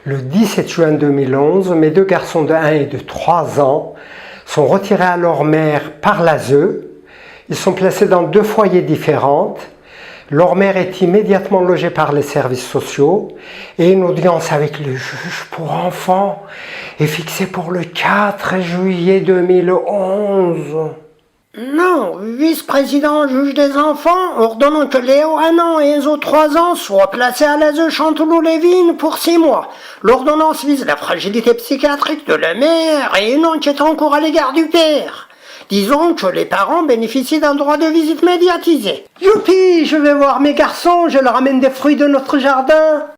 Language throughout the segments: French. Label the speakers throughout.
Speaker 1: Le 17 juin 2011, mes deux garçons de 1 et de 3 ans sont retirés à leur mère par l'ASE. Ils sont placés dans 2 foyers différents. Leur mère est immédiatement logée par les services sociaux et une audience avec le juge pour enfants est fixée pour le 4 juillet 2011.
Speaker 2: Non, vice-président juge des enfants, ordonnant que Léo 1 an et Enzo 3 ans soient placés à l'ASE Chanteloup-Lévin pour 6 mois. L'ordonnance vise la fragilité psychiatrique de la mère et une enquête en cours à l'égard du père. Disons que les parents bénéficient d'un droit de visite médiatisé.
Speaker 1: Youpi, je vais voir mes garçons, je leur amène des fruits de notre jardin.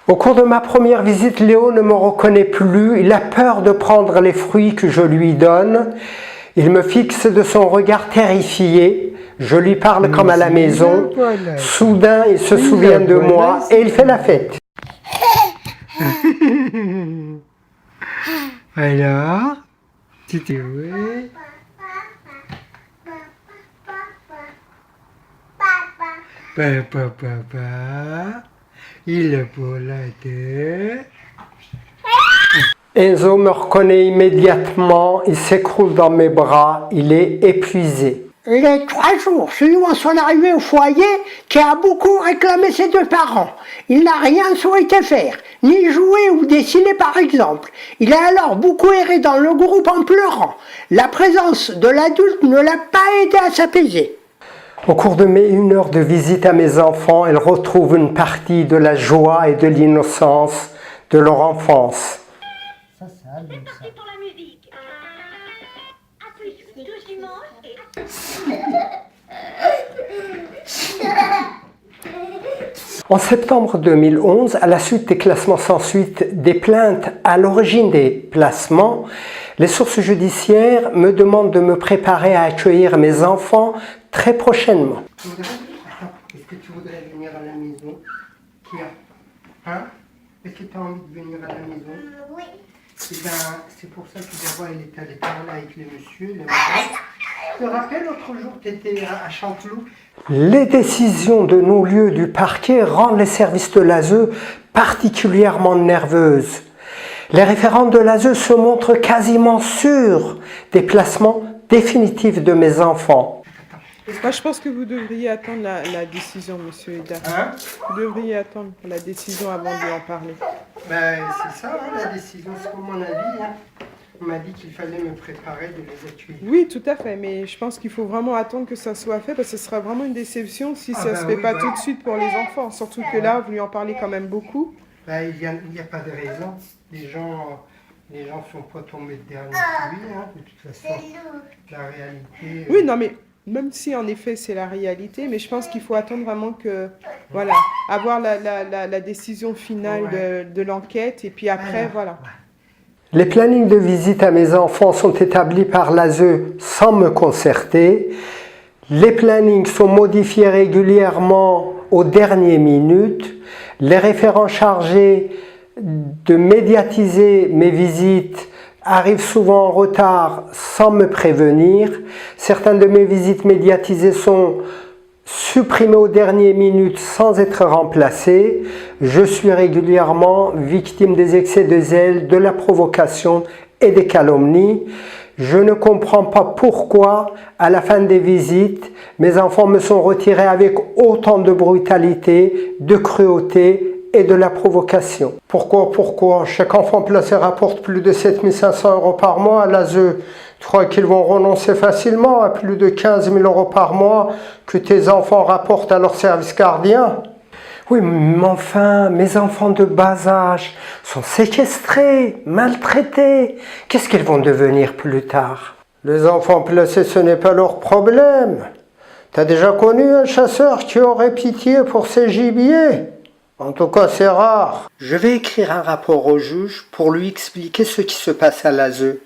Speaker 1: Au cours de ma première visite, Léo ne me reconnaît plus, il a peur de prendre les fruits que je lui donne. Il me fixe de son regard terrifié, je lui parle comme à la maison. Soudain, il se souvient de moi et il fait la fête.
Speaker 3: Alors, tu t'es où? Papa, il est pour la tête.
Speaker 1: Enzo me reconnaît immédiatement, il s'écroule dans mes bras, il est épuisé.
Speaker 2: Les 3 jours suivant son arrivée au foyer, qui a beaucoup réclamé ses 2 parents. Il n'a rien souhaité faire, ni jouer ou dessiner par exemple. Il a alors beaucoup erré dans le groupe en pleurant. La présence de l'adulte ne l'a pas aidé à s'apaiser.
Speaker 1: Au cours de mes 1 heure de visite à mes enfants, ils retrouvent une partie de la joie et de l'innocence de leur enfance.
Speaker 4: C'est parti pour la musique. Appuie doucement et...
Speaker 1: En septembre 2011, à la suite des classements sans suite, des plaintes à l'origine des placements, les sources judiciaires me demandent de me préparer à accueillir mes enfants très prochainement.
Speaker 3: Est-ce que tu voudrais venir à la maison? Kia, hein? Est-ce que tu as envie de venir à la maison?
Speaker 4: Oui.
Speaker 3: Eh ben, c'est pour ça que d'abord il est allé parler avec les messieurs, les madame. Je te rappelle, l'autre jour, tu étais à Chanteloup.
Speaker 1: Les décisions de non-lieu du parquet rendent les services de l'ASE particulièrement nerveuses. Les référents de l'ASE se montrent quasiment sûrs des placements définitifs de mes enfants.
Speaker 5: Moi, je pense que vous devriez attendre la décision, monsieur Eda.
Speaker 3: Hein?
Speaker 5: Vous devriez attendre la décision avant de en parler.
Speaker 3: Ben, c'est ça, hein, la décision, c'est comme mon avis. Hein. On m'a dit qu'il fallait me préparer de les accueillir.
Speaker 5: Oui, tout à fait, mais je pense qu'il faut vraiment attendre que ça soit fait, parce que ce sera vraiment une déception si ça ne se fait pas tout de suite pour les enfants. Surtout que là, vous lui en parlez quand même beaucoup.
Speaker 3: Ben, il n'y a pas de raison. Les gens ne sont pas tombés de dernier pluie, hein, de toute façon. La réalité...
Speaker 5: Oui, non, mais même si en effet c'est la réalité, mais je pense qu'il faut attendre vraiment que, voilà, avoir la décision finale de l'enquête, et puis après, voilà.
Speaker 1: Les plannings de visite à mes enfants sont établis par l'ASE sans me concerter. Les plannings sont modifiés régulièrement aux dernières minutes. Les référents chargés de médiatiser mes visites arrivent souvent en retard sans me prévenir. Certaines de mes visites médiatisées sont supprimées aux dernières minutes sans être remplacées. Je suis régulièrement victime des excès de zèle, de la provocation et des calomnies. Je ne comprends pas pourquoi, à la fin des visites, mes enfants me sont retirés avec autant de brutalité, de cruauté et de la provocation. Pourquoi? Chaque enfant placé rapporte plus de 7 500 € par mois à l'ASE. Tu crois qu'ils vont renoncer facilement à plus de 15 000 € par mois que tes enfants rapportent à leur service gardien? Oui, mais enfin, mes enfants de bas âge sont séquestrés, maltraités. Qu'est-ce qu'ils vont devenir plus tard? Les enfants placés, ce n'est pas leur problème. T'as déjà connu un chasseur qui aurait pitié pour ses gibiers? En tout cas, c'est rare. Je vais écrire un rapport au juge pour lui expliquer ce qui se passe à l'ASE.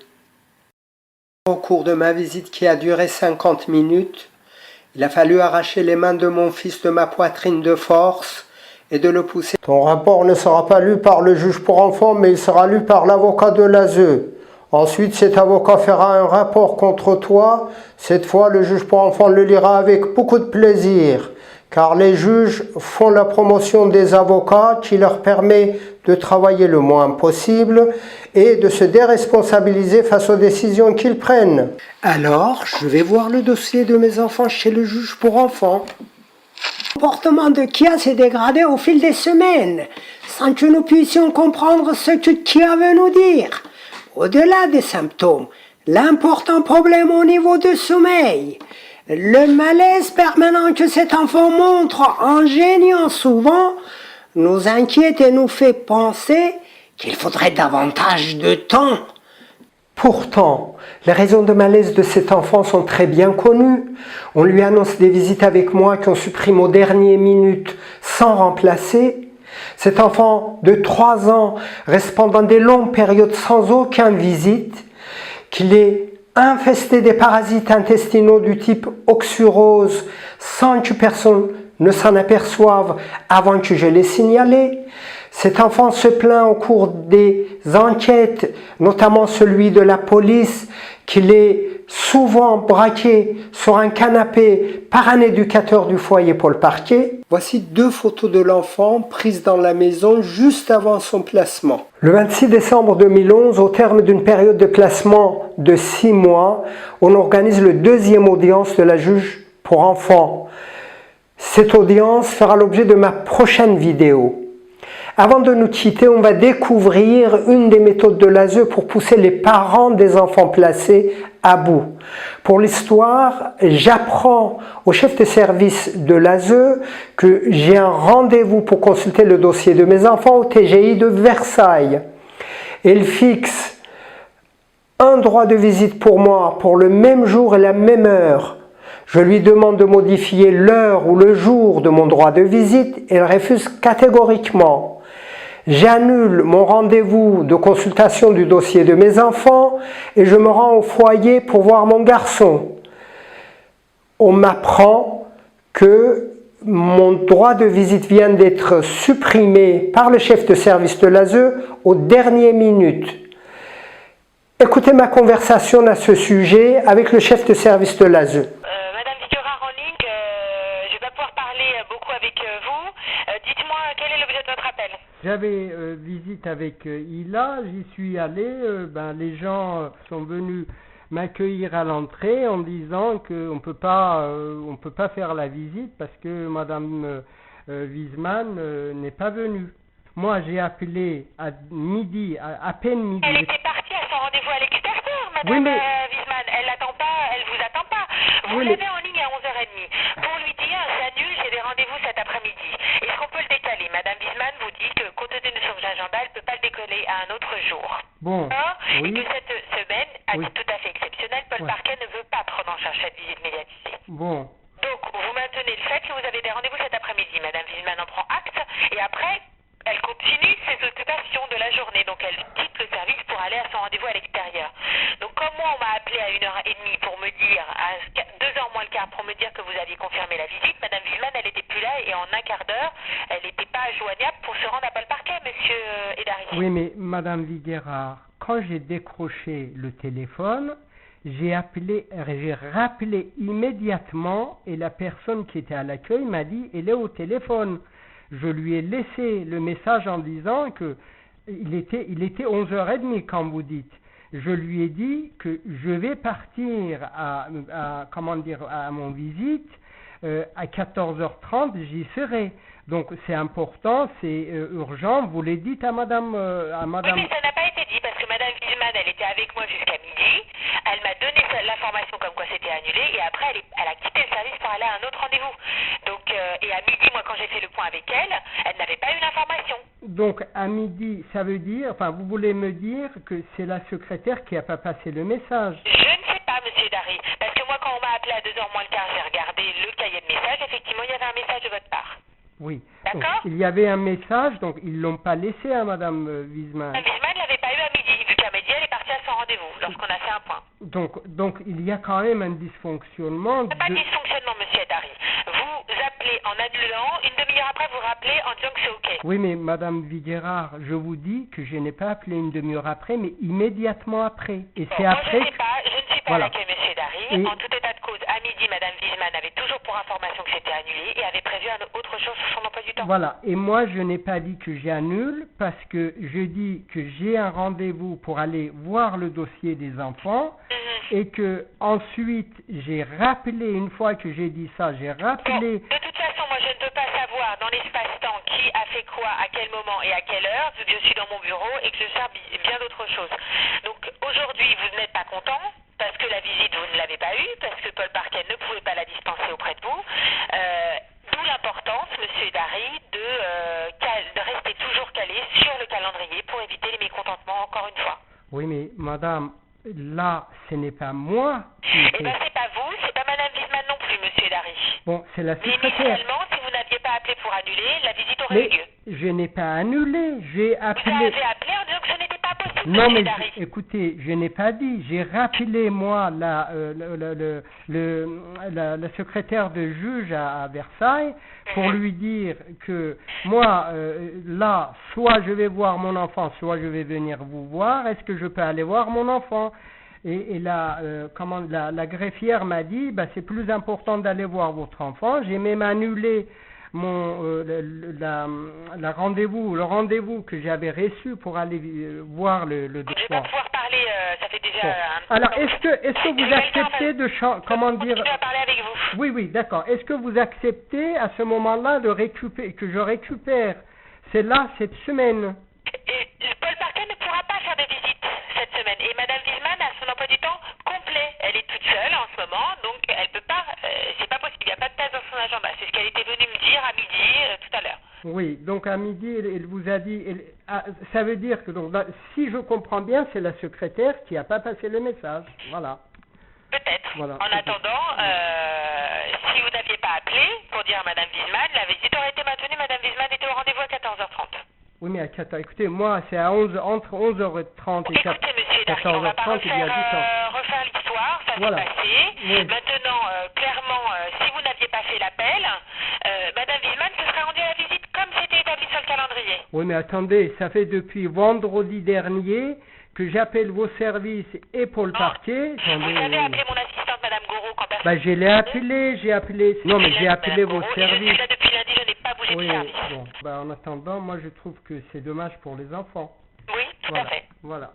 Speaker 1: Au cours de ma visite qui a duré 50 minutes, il a fallu arracher les mains de mon fils de ma poitrine de force et de le pousser. Ton rapport ne sera pas lu par le juge pour enfants, mais il sera lu par l'avocat de l'ASE. Ensuite, cet avocat fera un rapport contre toi. Cette fois, le juge pour enfants le lira avec beaucoup de plaisir, car les juges font la promotion des avocats qui leur permet de travailler le moins possible et de se déresponsabiliser face aux décisions qu'ils prennent.
Speaker 2: Alors, je vais voir le dossier de mes enfants chez le juge pour enfants. Le comportement de Kia s'est dégradé au fil des semaines, sans que nous puissions comprendre ce que Kia veut nous dire. Au-delà des symptômes, l'important problème au niveau du sommeil, le malaise permanent que cet enfant montre en geignant souvent, nous inquiète et nous fait penser qu'il faudrait davantage de temps.
Speaker 1: Pourtant, les raisons de malaise de cet enfant sont très bien connues. On lui annonce des visites avec moi qu'on supprime aux dernières minutes sans remplacer. Cet enfant de 3 ans reste pendant des longues périodes sans aucune visite, qu'il est infesté des parasites intestinaux du type oxurose sans que personne ne s'en aperçoive avant que je l'ai signalé. Cet enfant se plaint au cours des enquêtes, notamment celui de la police, qu'il est souvent braqué sur un canapé par un éducateur du foyer pour le parquet.
Speaker 2: Voici 2 photos de l'enfant prises dans la maison juste avant son placement.
Speaker 1: Le 26 décembre 2011, au terme d'une période de placement de 6 mois, on organise le 2e audience de la juge pour enfants. Cette audience fera l'objet de ma prochaine vidéo. Avant de nous quitter, on va découvrir une des méthodes de l'ASE pour pousser les parents des enfants placés à bout. Pour l'histoire, j'apprends au chef de service de l'ASE que j'ai un rendez-vous pour consulter le dossier de mes enfants au TGI de Versailles. Il fixe un droit de visite pour moi pour le même jour et la même heure. Je lui demande de modifier l'heure ou le jour de mon droit de visite et elle refuse catégoriquement. J'annule mon rendez-vous de consultation du dossier de mes enfants et je me rends au foyer pour voir mon garçon. On m'apprend que mon droit de visite vient d'être supprimé par le chef de service de l'ASE aux dernières minutes. Écoutez ma conversation à ce sujet avec le chef de service de l'ASE.
Speaker 6: Madame Vigera en ligne, je vais pas pouvoir parler beaucoup avec vous. Dites-moi quel est l'objet de votre appel.
Speaker 3: J'avais visite avec Ila, j'y suis allé, les gens sont venus m'accueillir à l'entrée en disant qu'on peut pas faire la visite parce que Madame Wiesmann n'est pas venue. Moi j'ai appelé à midi, à peine midi.
Speaker 6: Elle était partie à son rendez-vous à l'extérieur, Madame
Speaker 3: Oui, mais...
Speaker 6: Wiesmann. Elle l'attend pas, elle vous attend pas. Vous
Speaker 3: Oui,
Speaker 6: l'avez en ligne à 11h30. Pour lui dire, j'annule, j'ai des rendez-vous cet après-midi. Est-ce qu'on peut le décaler? Madame Wiesmann vous dit que compte tenu de son agenda, elle ne peut pas le décoller à un autre jour.
Speaker 3: Bon,
Speaker 6: Et
Speaker 3: oui,
Speaker 6: que cette semaine, à
Speaker 3: Oui.
Speaker 6: titre tout à fait exceptionnel, Paul
Speaker 3: Ouais.
Speaker 6: Parquet ne veut pas prendre en charge cette visite médiatisée.
Speaker 3: bon,
Speaker 6: Donc, vous maintenez le fait que vous avez des rendez-vous cet après-midi. Madame Wiesmann en prend acte et après, elle continue ses occupations de la journée. Donc, elle quitte le service pour aller à son rendez-vous à l'extérieur. Donc, comme moi, on m'a appelé à 1h30 pour me dire, à 2h moins le quart, pour me dire que vous aviez confirmé la visite, Madame Wiesmann, elle n'était plus là et en un quart d'heure, elle n'était pas joignable pour se rendre à Paul Parquet, monsieur Edari.
Speaker 3: oui, mais Madame Viguerard, quand j'ai décroché le téléphone, j'ai rappelé immédiatement et la personne qui était à l'accueil m'a dit elle est au téléphone. Je lui ai laissé le message en disant que il était 11h30 quand vous dites. Je lui ai dit que je vais partir à mon visite à 14h30, j'y serai. Donc c'est important, c'est urgent. Vous l'avez dit à Madame.
Speaker 6: Oui, mais ça n'a pas été dit parce que Madame Wiesmann, elle était avec moi jusqu'à midi. Elle m'a donné l'information comme quoi c'était annulé et après elle a quitté le service pour aller à un autre rendez-vous. Donc et à midi, moi quand j'ai fait le point avec elle, elle n'avait pas eu l'information.
Speaker 3: Donc à midi, ça veut dire, vous voulez me dire que c'est la secrétaire qui n'a pas passé le message.
Speaker 6: Je ne sais pas, monsieur Dari, parce que moi quand on m'a appelé à 2h moins le quart, j'ai regardé le cahier de message, effectivement il y avait un message de votre part.
Speaker 3: Oui.
Speaker 6: D'accord.
Speaker 3: Donc, il y avait un message, donc ils l'ont pas laissé à Madame Wiesmann.
Speaker 6: Madame Wiesmann ne l'avait pas eu à midi, vu qu'à midi elle est partie à son rendez-vous, lorsqu'on a fait un point.
Speaker 3: Donc il y a quand même un dysfonctionnement.
Speaker 6: Pas de dysfonctionnement, monsieur Dari. Vous appelez appelez en annulant, une demi-heure après vous rappelez en disant que c'est OK.
Speaker 3: Oui, mais Madame Viguerard, je vous dis que je n'ai pas appelé une demi-heure après, mais immédiatement après. Et
Speaker 6: Bon,
Speaker 3: c'est
Speaker 6: moi
Speaker 3: après.
Speaker 6: je ne suis pas
Speaker 3: Voilà.
Speaker 6: à l'accueil, monsieur Dari.
Speaker 3: Et-
Speaker 6: En tout état de cause, à midi, Madame Wiesmann avait toujours pour information que c'était annulé et avait prévu autre chose sur son emploi du temps.
Speaker 3: Voilà. Et moi, je n'ai pas dit que j'annule parce que je dis que j'ai un rendez-vous pour aller voir le dossier des enfants et que ensuite j'ai rappelé, une fois que j'ai dit ça, j'ai
Speaker 6: Bon,
Speaker 3: rappelé.
Speaker 6: de toute façon, moi je ne peux pas savoir dans l'espace-temps qui a fait quoi, à quel moment et à quelle heure, vu que je suis dans mon bureau et que je sers bien d'autres choses. Donc aujourd'hui, vous n'êtes pas content parce que la visite, vous ne l'avez pas eue, parce que Paul Parquet ne pouvait pas la dispenser auprès de vous. D'où l'importance, monsieur Dari, de rester toujours calé sur le calendrier pour éviter les mécontentements encore une fois.
Speaker 3: Oui, mais Madame, là, ce n'est pas moi qui
Speaker 6: Eh bien, c'est pas vous, c'est pas Madame Wiesmann non plus, monsieur Dari.
Speaker 3: Bon, c'est la
Speaker 6: Mais
Speaker 3: secrétaire.
Speaker 6: initialement, si vous n'aviez pas appelé pour annuler, la visite aurait eu
Speaker 3: Mais
Speaker 6: lieu.
Speaker 3: je n'ai pas annulé, j'ai
Speaker 6: Vous
Speaker 3: appelé.
Speaker 6: avez appelé en disant que ce n'était pas possible,
Speaker 3: Non,
Speaker 6: monsieur
Speaker 3: mais
Speaker 6: Dari.
Speaker 3: écoutez, je n'ai pas dit. J'ai rappelé, moi, la secrétaire de juge à Versailles pour lui dire que moi, là, soit je vais voir mon enfant, soit je vais venir vous voir. Est-ce que je peux aller voir mon enfant? Et la greffière m'a dit, bah, c'est plus important d'aller voir votre enfant. J'ai même annulé le rendez-vous que j'avais reçu pour aller voir le
Speaker 6: Je ne vais pas
Speaker 3: docteur.
Speaker 6: pouvoir parler, ça fait déjà
Speaker 3: Bon.
Speaker 6: un
Speaker 3: Alors,
Speaker 6: petit
Speaker 3: est-ce que vous acceptez de comment dire?
Speaker 6: continuer à parler avec vous.
Speaker 3: Oui, d'accord. Est-ce que vous acceptez à ce moment-là que je récupère cette semaine?
Speaker 6: Et Paul Parquet ne pourra pas faire de visite cette semaine. Et Madame Wiesmann a son emploi du temps complet. Elle est toute seule en ce moment, donc elle peut pas, c'est pas possible. Il n'y a pas de place dans son agenda. C'est ce qu'elle était venue me dire à midi tout à l'heure.
Speaker 3: Oui, donc à midi, elle vous a dit, ça veut dire que, donc, là, si je comprends bien, c'est la secrétaire qui n'a pas passé le message. Voilà.
Speaker 6: Peut-être.
Speaker 3: Voilà,
Speaker 6: En
Speaker 3: peut-être.
Speaker 6: attendant, si vous n'aviez pas appelé pour dire à Madame Wiesmann, la visite aurait été maintenue. Madame Wiesmann était au rendez-vous à 14h30.
Speaker 3: Oui, mais écoutez, moi, c'est entre 11h30 et
Speaker 6: Écoutez, monsieur Dari, on va pas
Speaker 3: 14h30, il y a du temps.
Speaker 6: refaire l'histoire, ça
Speaker 3: Voilà.
Speaker 6: s'est passé.
Speaker 3: Oui.
Speaker 6: Maintenant, clairement, si vous n'aviez pas fait l'appel, Madame Wiesmann se serait rendue à la visite comme c'était établi sur le calendrier.
Speaker 3: Oui, mais attendez, ça fait depuis vendredi dernier que j'appelle vos services et Paul Parquet.
Speaker 6: Vous avez appelé mon assistante, Madame Gouraud, quand personne...
Speaker 3: Bah, j'ai appelé. Non, mais j'ai appelé vos
Speaker 6: Et je
Speaker 3: services.
Speaker 6: suis là depuis lundi, je n'ai pas bougé
Speaker 3: Oui,
Speaker 6: de service.
Speaker 3: bon, bah, en attendant, moi, je trouve que c'est dommage pour les enfants.
Speaker 6: Oui, tout à
Speaker 3: Voilà,
Speaker 6: fait.
Speaker 3: voilà.